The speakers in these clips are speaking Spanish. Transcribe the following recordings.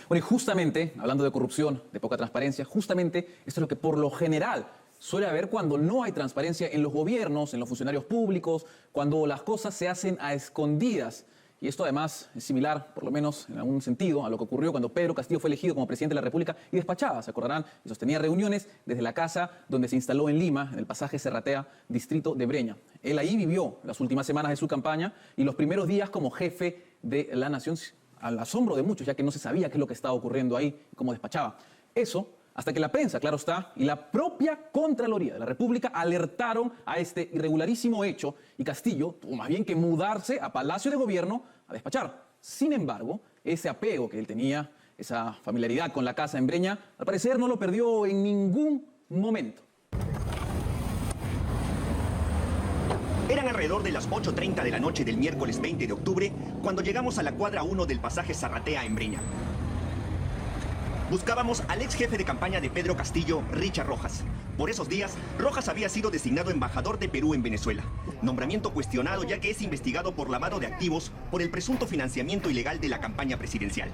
Bueno, y justamente, hablando de corrupción, de poca transparencia, justamente esto es lo que por lo general suele haber cuando no hay transparencia en los gobiernos, en los funcionarios públicos, cuando las cosas se hacen a escondidas. Y esto además es similar, por lo menos en algún sentido, a lo que ocurrió cuando Pedro Castillo fue elegido como presidente de la República y despachaba, se acordarán, y sostenía reuniones desde la casa donde se instaló en Lima, en el pasaje Serratea, distrito de Breña. Él ahí vivió las últimas semanas de su campaña y los primeros días como jefe de la nación, al asombro de muchos, ya que no se sabía qué es lo que estaba ocurriendo ahí, cómo despachaba. Eso hasta que la prensa, claro está, y la propia Contraloría de la República alertaron a este irregularísimo hecho y Castillo tuvo más bien que mudarse a Palacio de Gobierno a despachar. Sin embargo, ese apego que él tenía, esa familiaridad con la casa en Breña, al parecer no lo perdió en ningún momento. Eran alrededor de las 8:30 de la noche del miércoles 20 de octubre cuando llegamos a la cuadra 1 del pasaje Serratea en Breña. Buscábamos al ex jefe de campaña de Pedro Castillo, Richard Rojas. Por esos días, Rojas había sido designado embajador de Perú en Venezuela. Nombramiento cuestionado ya que es investigado por lavado de activos por el presunto financiamiento ilegal de la campaña presidencial.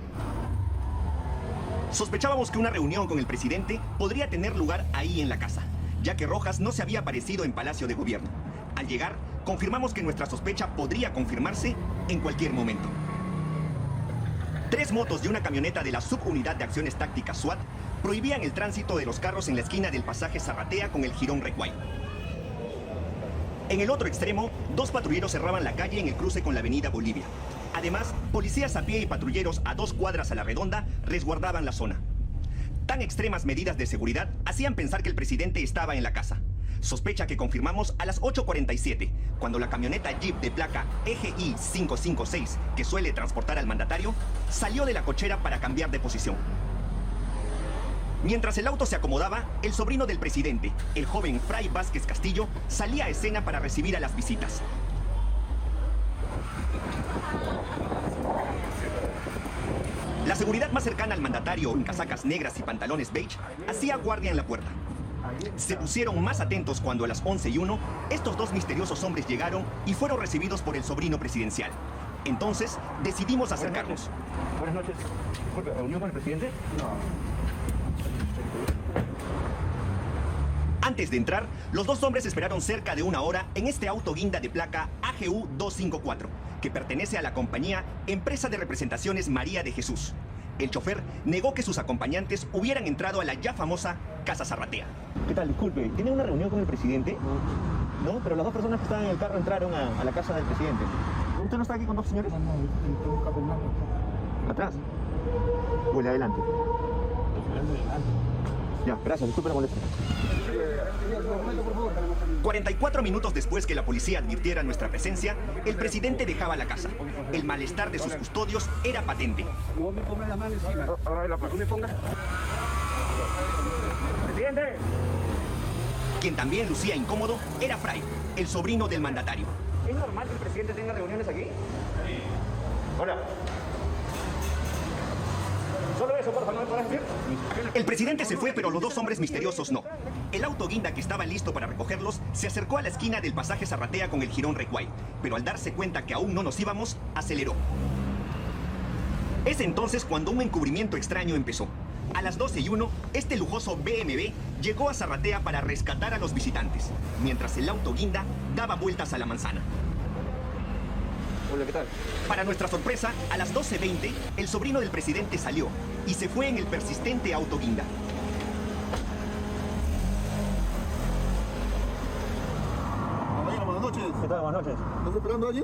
Sospechábamos que una reunión con el presidente podría tener lugar ahí en la casa, ya que Rojas no se había aparecido en Palacio de Gobierno. Al llegar, confirmamos que nuestra sospecha podría confirmarse en cualquier momento. 3 motos y una camioneta de la Subunidad de Acciones Tácticas SWAT prohibían el tránsito de los carros en la esquina del pasaje Serratea con el jirón Recuay. En el otro extremo, 2 patrulleros cerraban la calle en el cruce con la avenida Bolivia. Además, policías a pie y patrulleros a 2 cuadras a la redonda resguardaban la zona. Tan extremas medidas de seguridad hacían pensar que el presidente estaba en la casa. Sospecha que confirmamos a las 8:47, cuando la camioneta Jeep de placa EGI 556, que suele transportar al mandatario, salió de la cochera para cambiar de posición. Mientras el auto se acomodaba, el sobrino del presidente, el joven Fray Vázquez Castillo, salía a escena para recibir a las visitas. La seguridad más cercana al mandatario, en casacas negras y pantalones beige, hacía guardia en la puerta. Se pusieron más atentos cuando a las 11:01 estos 2 misteriosos hombres llegaron y fueron recibidos por el sobrino presidencial. Entonces decidimos acercarnos. Buenas noches. Disculpe, ¿reunión con el presidente? No. Antes de entrar, los 2 hombres esperaron cerca de 1 hora en este auto guinda de placa AGU 254, que pertenece a la compañía Empresa de Representaciones María de Jesús. El chofer negó que sus acompañantes hubieran entrado a la ya famosa Casa Serratea. ¿Qué tal? Disculpe, ¿tiene una reunión con el presidente? No, pero las 2 personas que estaban en el carro entraron a la casa del presidente. ¿Usted no está aquí con 2 señores? No, ¿atrás? Huele adelante. Ya, gracias, disculpe la molestia. 44 minutos después que la policía advirtiera nuestra presencia, el presidente dejaba la casa. El malestar de sus custodios era patente. ¡Presidente! Quien también lucía incómodo era Fray, el sobrino del mandatario. ¿Es normal que el presidente tenga reuniones aquí? Hola. Solo eso, por favor, ¿no me puedes decir? El presidente se fue, pero los 2 hombres misteriosos no. El auto guinda que estaba listo para recogerlos se acercó a la esquina del pasaje Serratea con el jirón Recuay, pero al darse cuenta que aún no nos íbamos, aceleró. Es entonces cuando un encubrimiento extraño empezó. A las 12:01, este lujoso BMW llegó a Serratea para rescatar a los visitantes, mientras el auto guinda daba vueltas a la manzana. Hola, ¿qué tal? Para nuestra sorpresa, a las 12:20, el sobrino del presidente salió y se fue en el persistente auto guinda. Buenas noches. ¿Qué tal? Buenas noches. ¿Estás esperando allí?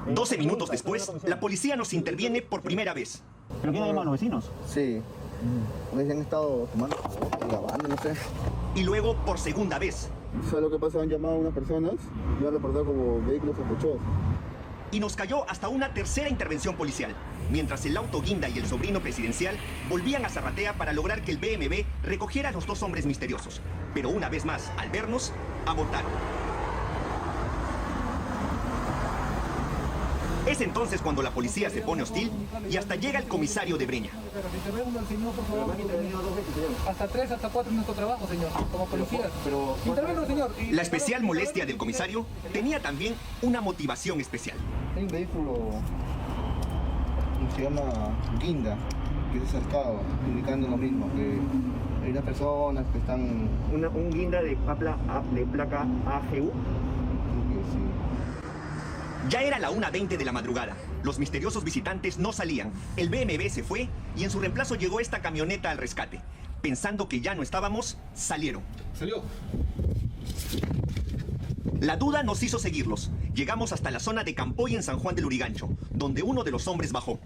12 minutos después, la policía nos interviene por primera vez. ¿Pero quién ha llamado a los vecinos? Sí. Han estado tomando, grabando, no sé. Y luego por segunda vez. ¿Sabes lo que pasa? Han llamado a unas personas y han reportado como vehículos sospechosos. Y nos cayó hasta una tercera intervención policial, mientras el auto guinda y el sobrino presidencial volvían a Serratea para lograr que el BMW recogiera a los 2 hombres misteriosos. Pero una vez más, al vernos, abortaron. Es entonces cuando la policía se pone hostil y hasta llega el comisario de Breña. Hasta 3, hasta 4 es nuestro trabajo, señor, como policías. Intervenga, señor. La especial molestia del comisario tenía también una motivación especial. Hay un vehículo que se llama Guinda. que se acercaba indicando lo mismo, que hay unas personas que están... Un guinda de placa AGU. Sí. Ya era la 1:20 de la madrugada. Los misteriosos visitantes no salían. El BMW se fue y en su reemplazo llegó esta camioneta al rescate. Pensando que ya no estábamos, salieron. Salió. La duda nos hizo seguirlos. Llegamos hasta la zona de Campoy en San Juan del Urigancho, donde uno de los hombres bajó.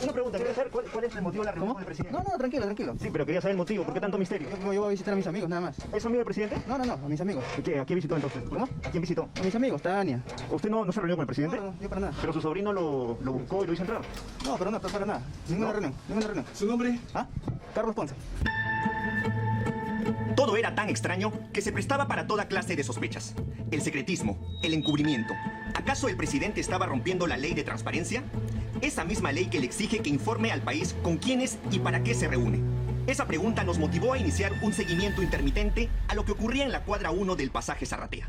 Una pregunta, quería saber cuál es el motivo de la reunión con el presidente. No, tranquilo. Sí, pero quería saber el motivo, ¿por qué tanto misterio? Yo voy a visitar a mis amigos, nada más. ¿Es amigo del presidente? No, a mis amigos. ¿Qué? ¿A quién visitó entonces? ¿Cómo? ¿A quién visitó? A mis amigos, Tania. ¿Usted no se reunió con el presidente? No, yo para nada. Pero su sobrino lo buscó y lo hizo entrar. No, pero para nada. Ninguna reunión. ¿Su nombre? ¿Ah? Carlos Ponce. Todo era tan extraño que se prestaba para toda clase de sospechas. El secretismo, el encubrimiento. ¿Acaso el presidente estaba rompiendo la ley de transparencia? Esa misma ley que le exige que informe al país con quiénes y para qué se reúne. Esa pregunta nos motivó a iniciar un seguimiento intermitente a lo que ocurría en la cuadra 1 del pasaje Zarratea.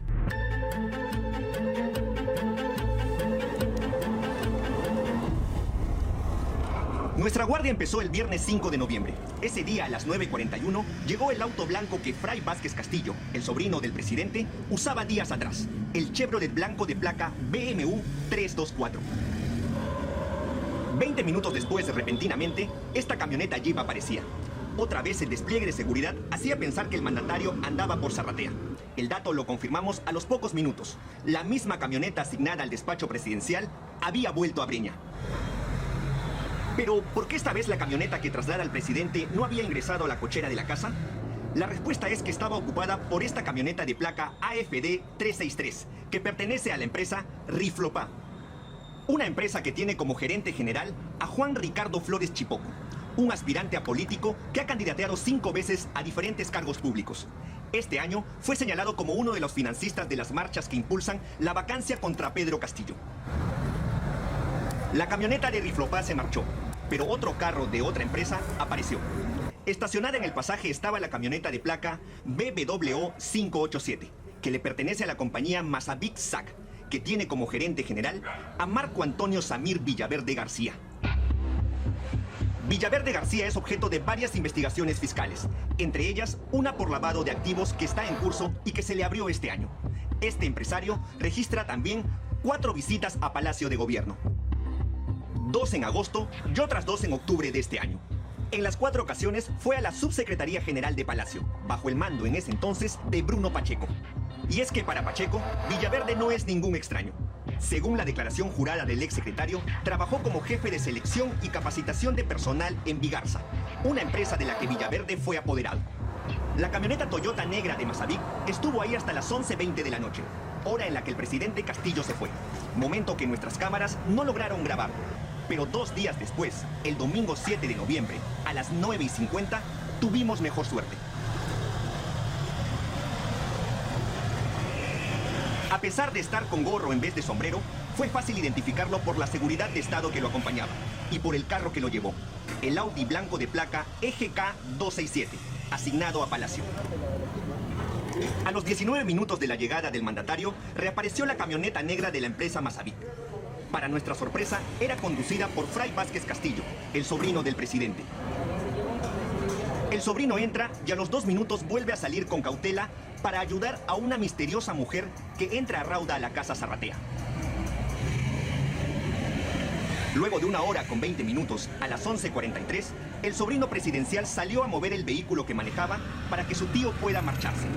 Nuestra guardia empezó el viernes 5 de noviembre. Ese día, a las 9:41, llegó el auto blanco que Fray Vázquez Castillo, el sobrino del presidente, usaba días atrás. El Chevrolet blanco de placa BMW 324. 20 minutos después, repentinamente, esta camioneta Jeep aparecía. Otra vez el despliegue de seguridad hacía pensar que el mandatario andaba por Zarratea. El dato lo confirmamos a los pocos minutos. La misma camioneta asignada al despacho presidencial había vuelto a Breña. Pero, ¿por qué esta vez la camioneta que traslada al presidente no había ingresado a la cochera de la casa? La respuesta es que estaba ocupada por esta camioneta de placa AFD 363, que pertenece a la empresa Riflopá. Una empresa que tiene como gerente general a Juan Ricardo Flores Chipoco, un aspirante a político que ha candidateado 5 veces a diferentes cargos públicos. Este año fue señalado como uno de los financistas de las marchas que impulsan la vacancia contra Pedro Castillo. La camioneta de Riflopá se marchó, pero otro carro de otra empresa apareció. Estacionada en el pasaje estaba la camioneta de placa BBWO 587, que le pertenece a la compañía Masavic SAC, que tiene como gerente general a Marco Antonio Samir Villaverde García. Villaverde García es objeto de varias investigaciones fiscales, entre ellas una por lavado de activos que está en curso y que se le abrió este año. Este empresario registra también 4 visitas a Palacio de Gobierno. 2 en agosto y otras 2 en octubre de este año. En las 4 ocasiones fue a la Subsecretaría General de Palacio, bajo el mando en ese entonces de Bruno Pacheco. Y es que para Pacheco, Villaverde no es ningún extraño. Según la declaración jurada del exsecretario, trabajó como jefe de selección y capacitación de personal en Vigarza, una empresa de la que Villaverde fue apoderado. La camioneta Toyota negra de Masavic estuvo ahí hasta las 11:20 de la noche, hora en la que el presidente Castillo se fue, momento que nuestras cámaras no lograron grabar. Pero 2 días después, el domingo 7 de noviembre, a las 9:50, tuvimos mejor suerte. A pesar de estar con gorro en vez de sombrero, fue fácil identificarlo por la seguridad de Estado que lo acompañaba y por el carro que lo llevó, el Audi blanco de placa EGK 267, asignado a Palacio. A los 19 minutos de la llegada del mandatario, reapareció la camioneta negra de la empresa Masavic. Para nuestra sorpresa, era conducida por Fray Vázquez Castillo, el sobrino del presidente. El sobrino entra y a los 2 minutos vuelve a salir con cautela para ayudar a una misteriosa mujer que entra a rauda a la casa Zarratea. Luego de 1 hora con 20 minutos, a las 11:43, el sobrino presidencial salió a mover el vehículo que manejaba para que su tío pueda marcharse.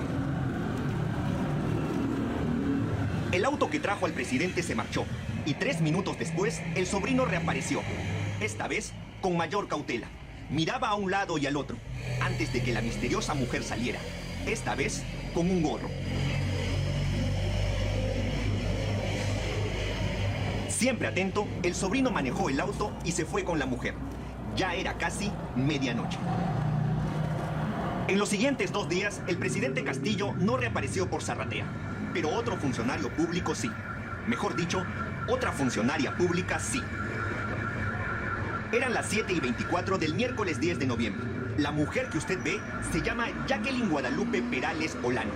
El auto que trajo al presidente se marchó y 3 minutos después el sobrino reapareció, esta vez con mayor cautela. Miraba a un lado y al otro, antes de que la misteriosa mujer saliera, esta vez con un gorro. Siempre atento, el sobrino manejó el auto y se fue con la mujer. Ya era casi medianoche. En los siguientes 2 días, el presidente Castillo no reapareció por Zarratea, pero otro funcionario público sí. Mejor dicho, otra funcionaria pública sí. Eran las 7:24 del miércoles 10 de noviembre. La mujer que usted ve se llama Jacqueline Guadalupe Perales Olano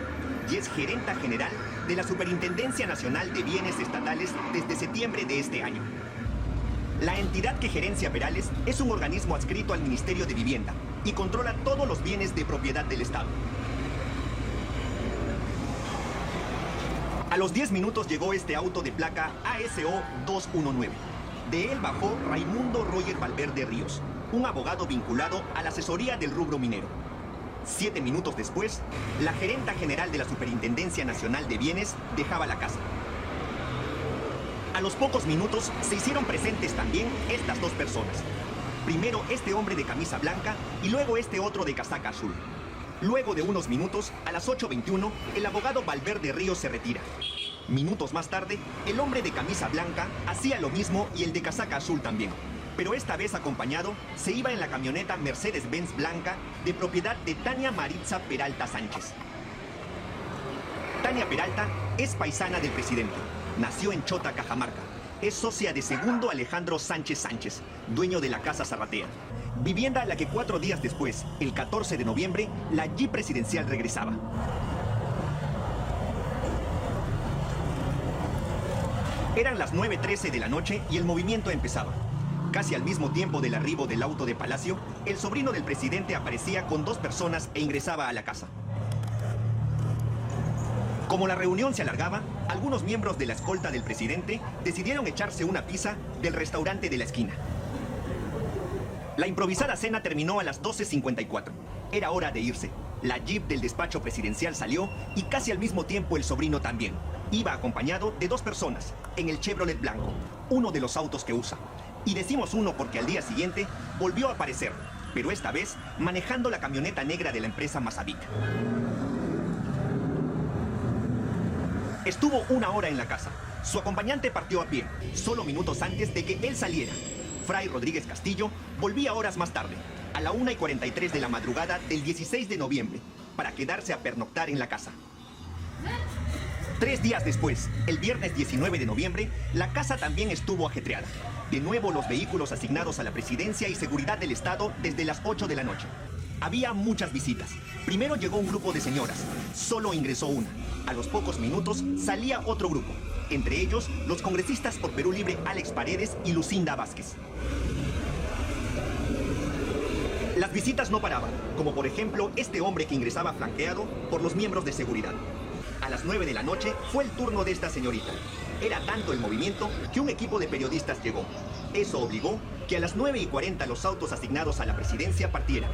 y es gerenta general de la Superintendencia Nacional de Bienes Estatales desde septiembre de este año. La entidad que gerencia Perales es un organismo adscrito al Ministerio de Vivienda y controla todos los bienes de propiedad del Estado. A los 10 minutos llegó este auto de placa ASO 219. De él bajó Raimundo Roger Valverde Ríos, un abogado vinculado a la asesoría del rubro minero. 7 minutos después, la gerenta general de la Superintendencia Nacional de Bienes dejaba la casa. A los pocos minutos se hicieron presentes también estas dos personas. Primero este hombre de camisa blanca y luego este otro de casaca azul. Luego de unos minutos, a las 8:21, el abogado Valverde Ríos se retira. Minutos más tarde, el hombre de camisa blanca hacía lo mismo y el de casaca azul también. Pero esta vez acompañado, se iba en la camioneta Mercedes-Benz blanca de propiedad de Tania Maritza Peralta Sánchez. Tania Peralta es paisana del presidente. Nació en Chota, Cajamarca. Es socia de Segundo Alejandro Sánchez Sánchez, dueño de la Casa Zarratea. Vivienda a la que 4 días después, el 14 de noviembre, la Jeep presidencial regresaba. Eran las 9:13 de la noche y el movimiento empezaba. Casi al mismo tiempo del arribo del auto de Palacio, el sobrino del presidente aparecía con 2 personas e ingresaba a la casa. Como la reunión se alargaba, algunos miembros de la escolta del presidente decidieron echarse una pizza del restaurante de la esquina. La improvisada cena terminó a las 12:54. Era hora de irse. La Jeep del despacho presidencial salió y casi al mismo tiempo el sobrino también. Iba acompañado de 2 personas en el Chevrolet blanco, uno de los autos que usa. Y decimos uno porque al día siguiente volvió a aparecer, pero esta vez manejando la camioneta negra de la empresa Masavic. Estuvo 1 hora en la casa. Su acompañante partió a pie, solo minutos antes de que él saliera. Fray Rodríguez Castillo volvía horas más tarde, a la 1:43 de la madrugada del 16 de noviembre, para quedarse a pernoctar en la casa. 3 días después, el viernes 19 de noviembre, la casa también estuvo ajetreada. De nuevo los vehículos asignados a la presidencia y seguridad del Estado desde las 8 de la noche. Había muchas visitas. Primero llegó un grupo de señoras. Solo ingresó una. A los pocos minutos salía otro grupo. Entre ellos, los congresistas por Perú Libre Alex Paredes y Lucinda Vázquez. Las visitas no paraban, como por ejemplo este hombre que ingresaba flanqueado por los miembros de seguridad. A las 9 de la noche fue el turno de esta señorita. Era tanto el movimiento que un equipo de periodistas llegó. Eso obligó que a las 9:40 los autos asignados a la presidencia partieran.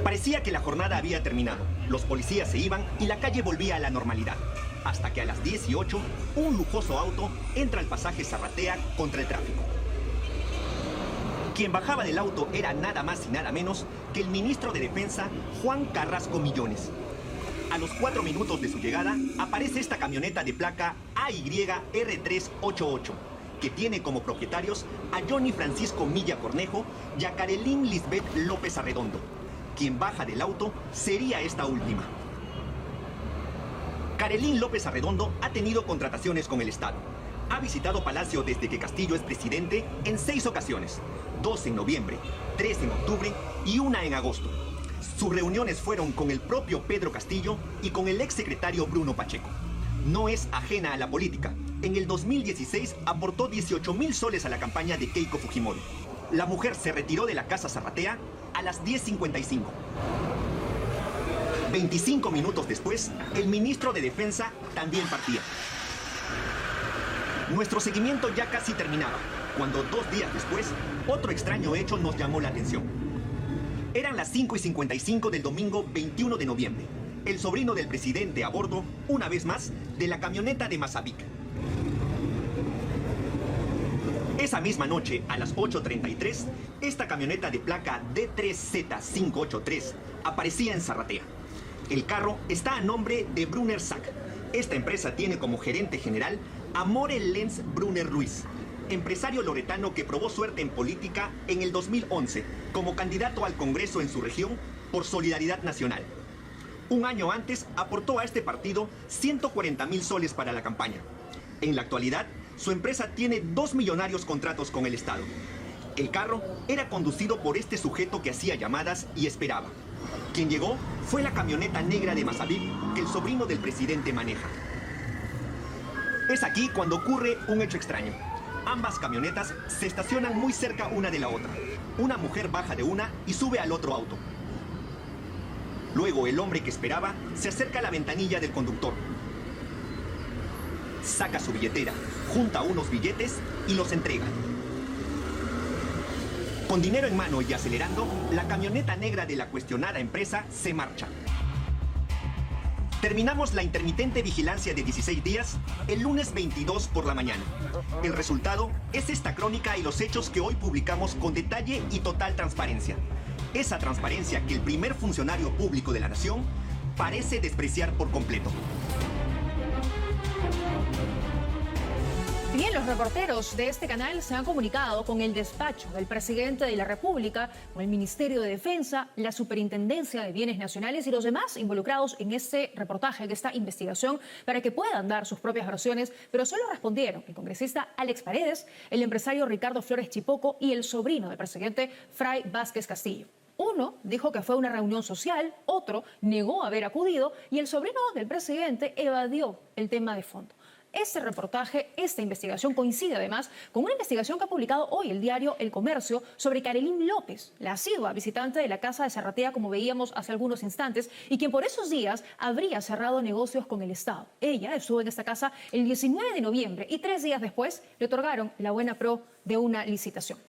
Parecía que la jornada había terminado. Los policías se iban y la calle volvía a la normalidad. Hasta que a las 10:08, un lujoso auto entra al pasaje Zarratea contra el tráfico. Quien bajaba del auto era nada más y nada menos que el ministro de Defensa, Juan Carrasco Millones. A los 4 minutos de su llegada, aparece esta camioneta de placa AYR388, que tiene como propietarios a Johnny Francisco Milla Cornejo y a Carelín Lisbeth López Arredondo. Quien baja del auto sería esta última. Carelín López Arredondo ha tenido contrataciones con el Estado. Ha visitado Palacio desde que Castillo es presidente en 6 ocasiones. 2 en noviembre, 3 en octubre y 1 en agosto. Sus reuniones fueron con el propio Pedro Castillo y con el exsecretario Bruno Pacheco. No es ajena a la política. En el 2016 aportó 18,000 soles a la campaña de Keiko Fujimori. La mujer se retiró de la Casa Zarratea a las 10:55. 25 minutos después, el ministro de Defensa también partía. Nuestro seguimiento ya casi terminaba, cuando 2 días después, otro extraño hecho nos llamó la atención. Eran las 5:55 del domingo 21 de noviembre. El sobrino del presidente a bordo, una vez más, de la camioneta de Masavic. Esa misma noche, a las 8:33, esta camioneta de placa D3Z583 aparecía en Zarratea. El carro está a nombre de Brunner Sack. Esta empresa tiene como gerente general a Morel Lenz Brunner Ruiz, empresario loretano que probó suerte en política en el 2011 como candidato al Congreso en su región por Solidaridad Nacional. Un año antes aportó a este partido 140,000 soles para la campaña. En la actualidad, su empresa tiene 2 millonarios contratos con el Estado. El carro era conducido por este sujeto que hacía llamadas y esperaba. Quien llegó fue la camioneta negra de Masavic que el sobrino del presidente maneja. Es aquí cuando ocurre un hecho extraño. Ambas camionetas se estacionan muy cerca una de la otra. Una mujer baja de una y sube al otro auto. Luego el hombre que esperaba se acerca a la ventanilla del conductor. Saca su billetera, junta unos billetes y los entrega. Con dinero en mano y acelerando, la camioneta negra de la cuestionada empresa se marcha. Terminamos la intermitente vigilancia de 16 días el lunes 22 por la mañana. El resultado es esta crónica y los hechos que hoy publicamos con detalle y total transparencia. Esa transparencia que el primer funcionario público de la nación parece despreciar por completo. Bien, los reporteros de este canal se han comunicado con el despacho del presidente de la República, con el Ministerio de Defensa, la Superintendencia de Bienes Nacionales y los demás involucrados en este reportaje, en esta investigación, para que puedan dar sus propias versiones, pero solo respondieron el congresista Alex Paredes, el empresario Ricardo Flores Chipoco y el sobrino del presidente Fray Vázquez Castillo. Uno dijo que fue una reunión social, otro negó haber acudido y el sobrino del presidente evadió el tema de fondo. Este reportaje, esta investigación coincide además con una investigación que ha publicado hoy el diario El Comercio sobre Karelyn López, la asidua visitante de la casa de Zarratea, como veíamos hace algunos instantes, y quien por esos días habría cerrado negocios con el Estado. Ella estuvo en esta casa el 19 de noviembre y 3 días después le otorgaron la buena pro de una licitación.